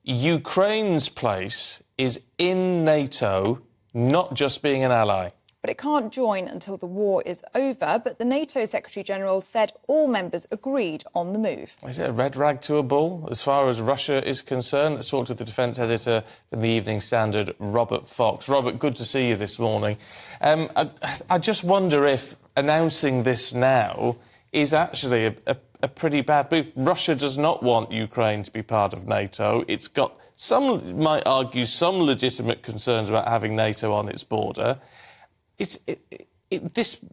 Ukraine's place is in NATO, not just being an ally. But it can't join until the war is over. But the NATO Secretary General said all members agreed on the move. Is it a red rag to a bull as far as Russia is concerned? Let's talk to the defence editor from the Evening Standard, Robert Fox. Robert, good to see you this morning. I just wonder if announcing this now is actually a pretty bad move. Russia does not want Ukraine to be part of NATO. It's got, some might argue, some legitimate concerns about having NATO on its border. This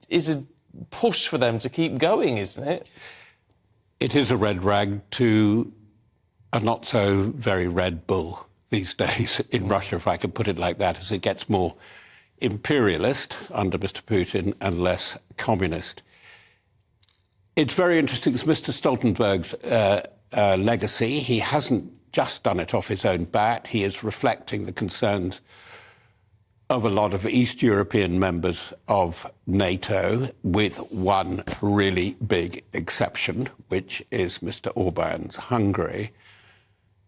is a push for them to keep going, isn't it? It is a red rag to a not-so-very red bull these days in Russia, if I could put it like that, as it gets more imperialist under Mr. Putin and less communist. It's very interesting. It's Mr. Stoltenberg's legacy. He hasn't just done it off his own bat. He is reflecting the concerns of a lot of East European members of NATO, with one really big exception, which is Mr. Orban's Hungary.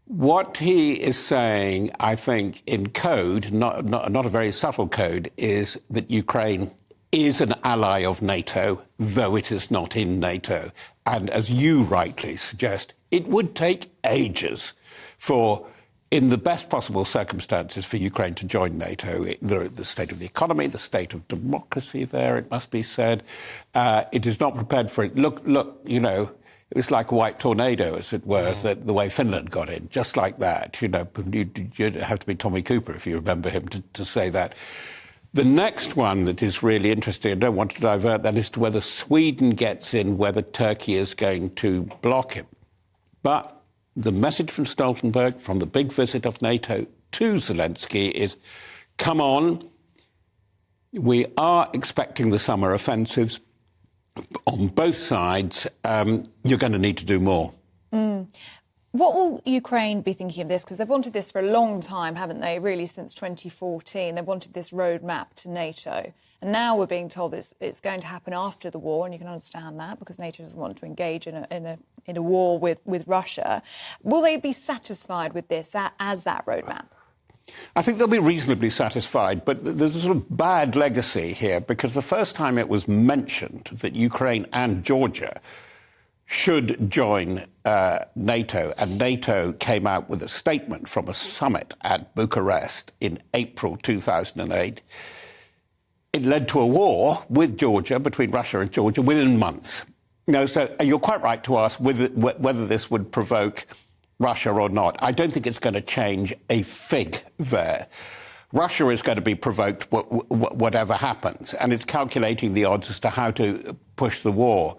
What he is saying, I think, in code, not a very subtle code, is that Ukraine is an ally of NATO, though it is not in NATO. And as you rightly suggest, it would take ages for, in the best possible circumstances, for Ukraine to join NATO. The state of the economy, the state of democracy there, it must be said. It is not prepared for it. Look, you know, it was like a white tornado, as it were, the way Finland got in, just like that. You know, you'd have to be Tommy Cooper, if you remember him, to say that. The next one that is really interesting, I don't want to divert that, is to whether Sweden gets in, whether Turkey is going to block him. But the message from Stoltenberg, from the big visit of NATO to Zelensky, is, come on, we are expecting the summer offensives on both sides. You're going to need to do more. What will Ukraine be thinking of this? Because they've wanted this for a long time, haven't they? Really, since 2014. They've wanted this roadmap to NATO. And now we're being told it's going to happen after the war, and you can understand that, because NATO doesn't want to engage in a war with Russia. Will they be satisfied with this as that roadmap? I think they'll be reasonably satisfied, but there's a sort of bad legacy here, because the first time it was mentioned that Ukraine and Georgia should join NATO, and NATO came out with a statement from a summit at Bucharest in April 2008. It led to a war with Georgia, between Russia and Georgia, within months. You know, so you're quite right to ask whether this would provoke Russia or not. I don't think it's going to change a fig there. Russia is going to be provoked whatever happens, and it's calculating the odds as to how to push the war.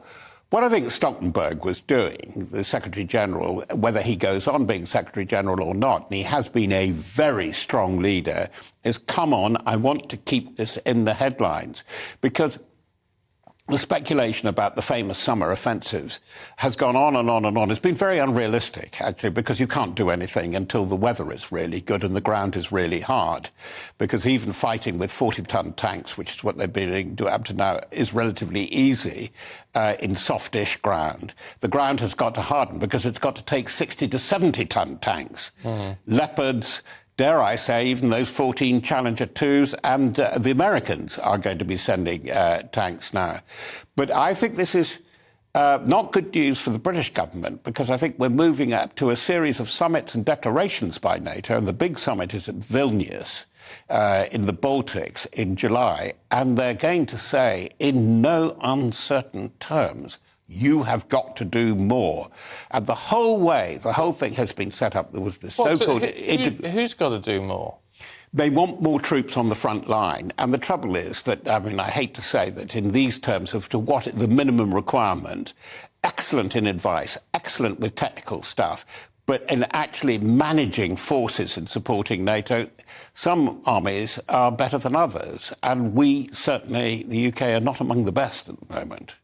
What I think Stoltenberg was doing, the Secretary General, whether he goes on being Secretary General or not, and he has been a very strong leader, is, come on, I want to keep this in the headlines. Because the speculation about the famous summer offensives has gone on and on and on. It's been very unrealistic, actually, because you can't do anything until the weather is really good and the ground is really hard. Because even fighting with 40-ton tanks, which is what they've been doing up to now, is relatively easy in softish ground. The ground has got to harden because it's got to take 60 to 70-ton tanks. Leopards, dare I say, even those 14 Challenger 2s, and the Americans are going to be sending tanks now. But I think this is not good news for the British government, because I think we're moving up to a series of summits and declarations by NATO, and the big summit is at Vilnius in the Baltics in July, and they're going to say, in no uncertain terms, you have got to do more. And the whole way, the whole thing has been set up. There was this so-called... Who's got to do more? They want more troops on the front line. And the trouble is that, I mean, I hate to say that in these terms of to what the minimum requirement, excellent in advice, excellent with technical stuff, but in actually managing forces and supporting NATO, some armies are better than others. And we, certainly, the UK, are not among the best at the moment.